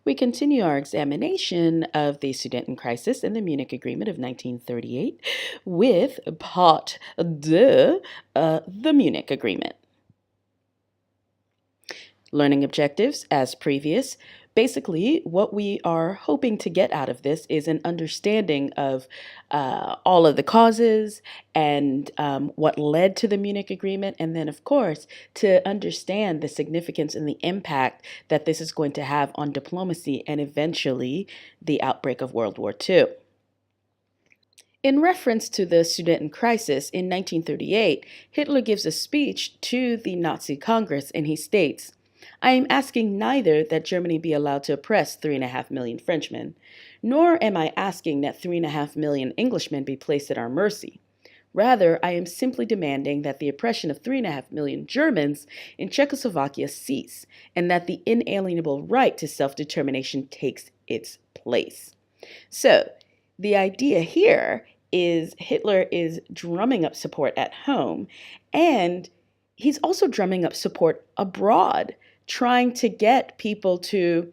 We continue our examination of the Sudeten Crisis and the Munich Agreement of 1938 with part 2, the Munich Agreement. Learning objectives, as previous. Basically, what we are hoping to get out of this is an understanding of all of the causes and what led to the Munich Agreement, and then, of course, to understand the significance and the impact that this is going to have on diplomacy and eventually the outbreak of World War II. In reference to the Sudeten Crisis in 1938, Hitler gives a speech to the Nazi Congress, and he states, "I am asking neither that Germany be allowed to oppress 3.5 million Frenchmen, nor am I asking that 3.5 million Englishmen be placed at our mercy. Rather, I am simply demanding that the oppression of 3.5 million Germans in Czechoslovakia cease, and that the inalienable right to self-determination takes its place." So, the idea here is Hitler is drumming up support at home, and he's also drumming up support abroad, trying to get people to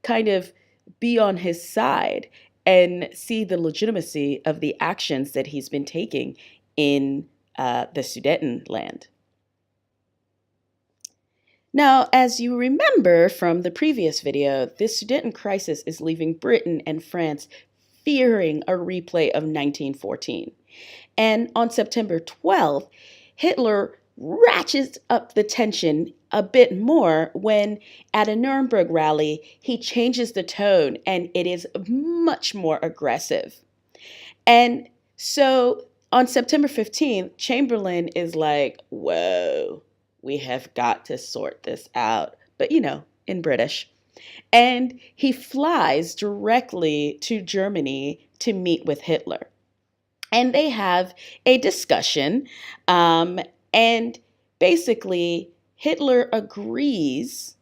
kind of be on his side and see the legitimacy of the actions that he's been taking in the Sudetenland. Now, as you remember from the previous video, this Sudeten Crisis is leaving Britain and France fearing a replay of 1914. And on September 12th, Hitler ratchets up the tension a bit more when at a Nuremberg rally, he changes the tone and it is much more aggressive. And so on September 15th, Chamberlain is like, whoa, we have got to sort this out. But, in British. And he flies directly to Germany to meet with Hitler. And they have a discussion, and basically Hitler agrees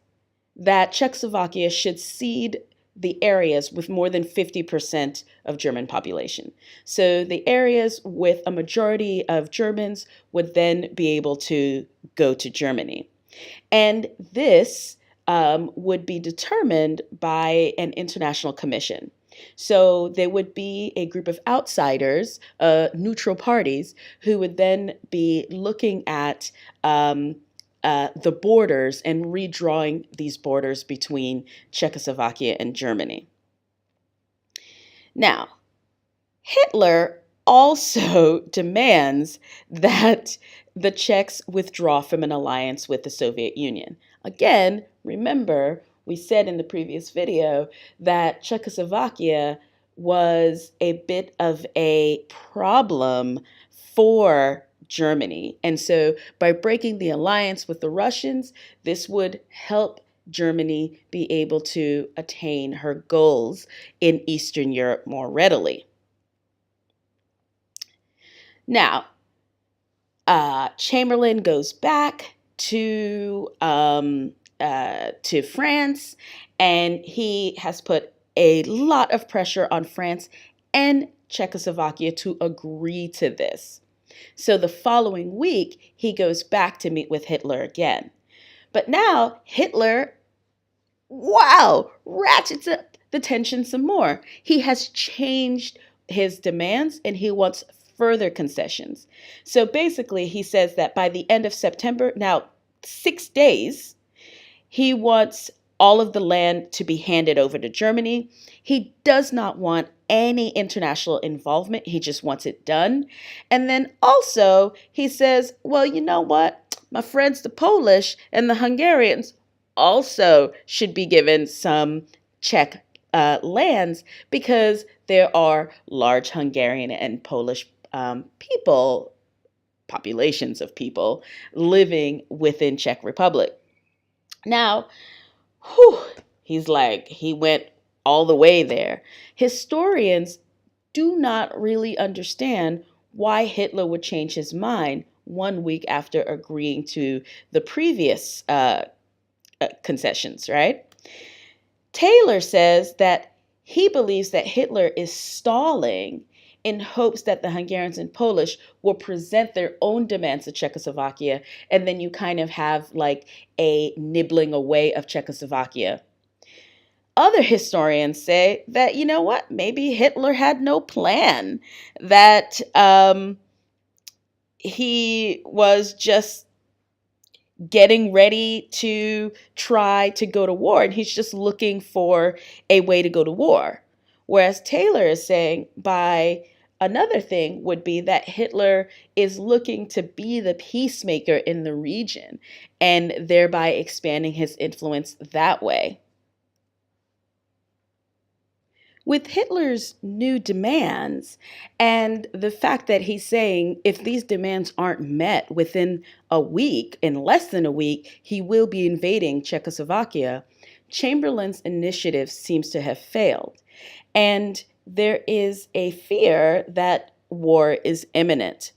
that Czechoslovakia should cede the areas with more than 50% of German population. So the areas with a majority of Germans would then be able to go to Germany. And this would be determined by an international commission. So there would be a group of outsiders, neutral parties, who would then be looking at the borders and redrawing these borders between Czechoslovakia and Germany. Now, Hitler also demands that the Czechs withdraw from an alliance with the Soviet Union. Again, remember, we said in the previous video that Czechoslovakia was a bit of a problem for Germany. And so by breaking the alliance with the Russians, this would help Germany be able to attain her goals in Eastern Europe more readily. Now, Chamberlain goes back to France, and he has put a lot of pressure on France and Czechoslovakia to agree to this. So the following week, he goes back to meet with Hitler again. But now Hitler, ratchets up the tension some more. He has changed his demands and he wants further concessions. So basically, he says that by the end of September, now 6 days, he wants all of the land to be handed over to Germany. He does not want any international involvement. He just wants it done. And then also he says, well, you know what? My friends, the Polish and the Hungarians also should be given some Czech lands because there are large Hungarian and Polish populations of people living within Czech Republic. Now, he went all the way there. Historians do not really understand why Hitler would change his mind 1 week after agreeing to the previous concessions, right? Taylor says that he believes that Hitler is stalling in hopes that the Hungarians and Polish will present their own demands to Czechoslovakia, and then you kind of have like a nibbling away of Czechoslovakia. Other historians say that, you know what, maybe Hitler had no plan, that he was just getting ready to try to go to war, and he's just looking for a way to go to war. Whereas Taylor is saying, by another thing would be that Hitler is looking to be the peacemaker in the region and thereby expanding his influence that way. With Hitler's new demands and the fact that he's saying if these demands aren't met within a week, in less than a week, he will be invading Czechoslovakia, Chamberlain's initiative seems to have failed. And there is a fear that war is imminent.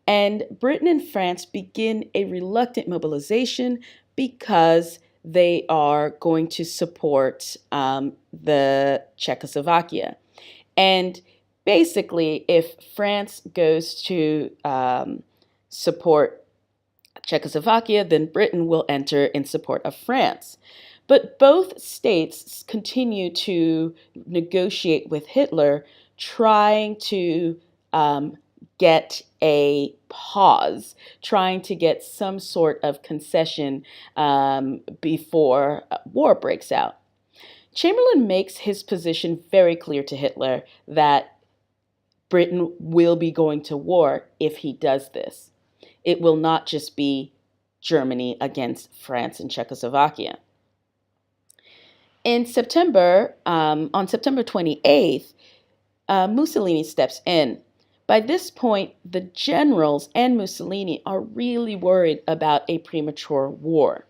And Britain and France begin a reluctant mobilization because they are going to support the Czechoslovakia. And basically, if France goes to support Czechoslovakia, then Britain will enter in support of France. But both states continue to negotiate with Hitler, trying to get a pause, trying to get some sort of concession before war breaks out. Chamberlain makes his position very clear to Hitler that Britain will be going to war if he does this. It will not just be Germany against France and Czechoslovakia. In September, on September 28th, Mussolini steps in. By this point, the generals and Mussolini are really worried about a premature war.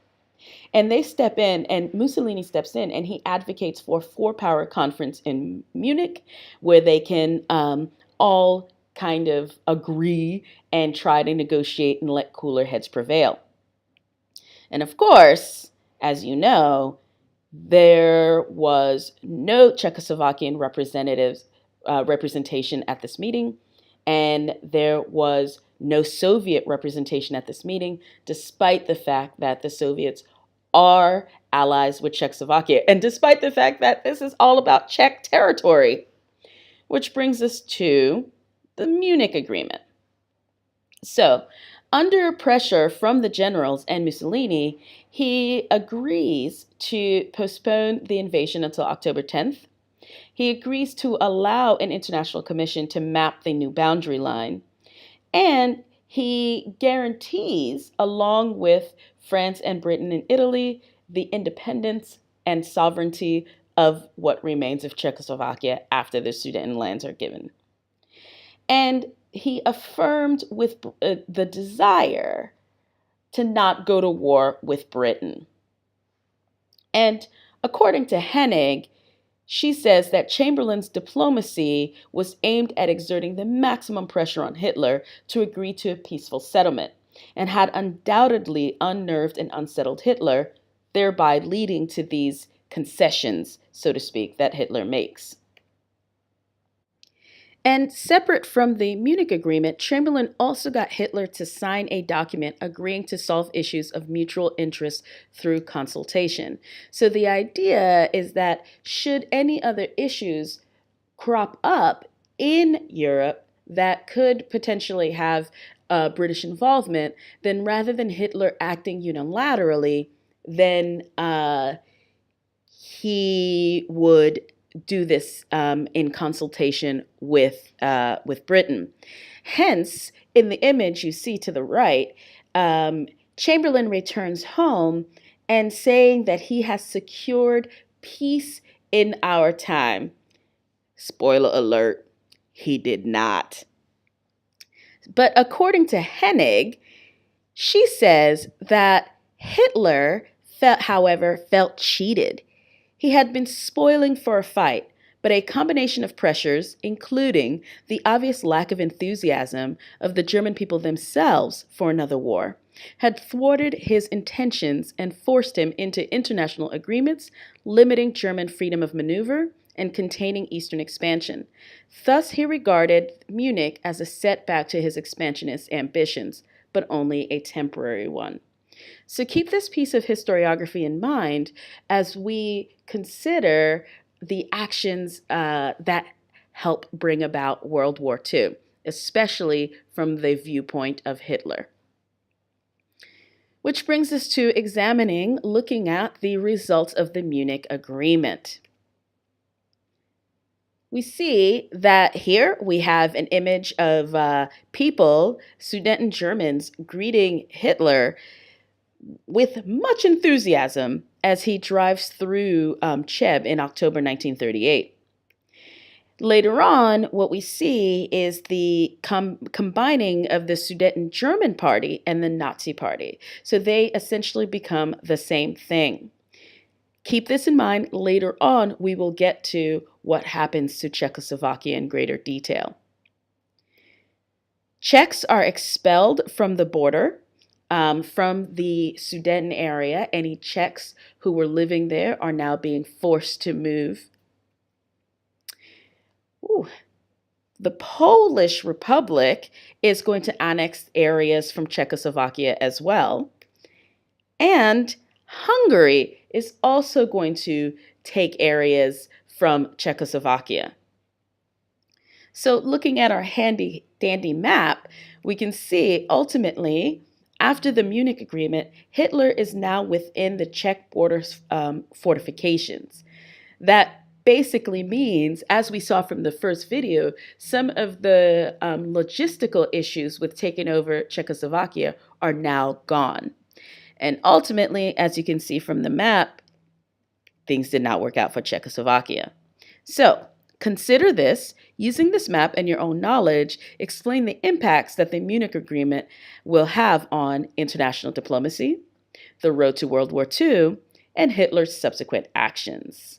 And they step in, and Mussolini steps in, and he advocates for a four-power conference in Munich where they can all kind of agree and try to negotiate and let cooler heads prevail. And of course, as you know, there was no Czechoslovakian representation at this meeting, and there was no Soviet representation at this meeting, despite the fact that the Soviets are allies with Czechoslovakia, and despite the fact that this is all about Czech territory. Which brings us to the Munich Agreement. So, under pressure from the generals and Mussolini, he agrees to postpone the invasion until October 10th. He agrees to allow an international commission to map the new boundary line. And he guarantees, along with France and Britain and Italy, the independence and sovereignty of what remains of Czechoslovakia after the Sudeten lands are given. And he affirmed with the desire to not go to war with Britain. And according to Hennig, she says that Chamberlain's diplomacy was aimed at exerting the maximum pressure on Hitler to agree to a peaceful settlement, and had undoubtedly unnerved and unsettled Hitler, thereby leading to these concessions, so to speak, that Hitler makes. And separate from the Munich Agreement, Chamberlain also got Hitler to sign a document agreeing to solve issues of mutual interest through consultation. So the idea is that should any other issues crop up in Europe that could potentially have British involvement, then rather than Hitler acting unilaterally, then he would do this in consultation with Britain. Hence, in the image you see to the right, Chamberlain returns home and saying that he has secured peace in our time. Spoiler alert, he did not. But according to Hennig, she says that Hitler felt cheated. He had been spoiling for a fight, but a combination of pressures, including the obvious lack of enthusiasm of the German people themselves for another war, had thwarted his intentions and forced him into international agreements limiting German freedom of maneuver and containing Eastern expansion. Thus, he regarded Munich as a setback to his expansionist ambitions, but only a temporary one. So keep this piece of historiography in mind as we consider the actions that help bring about World War II, especially from the viewpoint of Hitler. Which brings us to looking at the results of the Munich Agreement. We see that here we have an image of people, Sudeten Germans, greeting Hitler with much enthusiasm as he drives through Cheb in October 1938. Later on, what we see is the combining of the Sudeten German Party and the Nazi Party. So they essentially become the same thing. Keep this in mind. Later on, we will get to what happens to Czechoslovakia in greater detail. Czechs are expelled from the border, from the Sudeten area. Any Czechs who were living there are now being forced to move. The Polish Republic is going to annex areas from Czechoslovakia as well. And Hungary is also going to take areas from Czechoslovakia. So looking at our handy dandy map, we can see ultimately, after the Munich Agreement, Hitler is now within the Czech border fortifications. That basically means, as we saw from the first video, some of the logistical issues with taking over Czechoslovakia are now gone. And ultimately, as you can see from the map, things did not work out for Czechoslovakia. So consider this, using this map and your own knowledge, explain the impacts that the Munich Agreement will have on international diplomacy, the road to World War II, and Hitler's subsequent actions.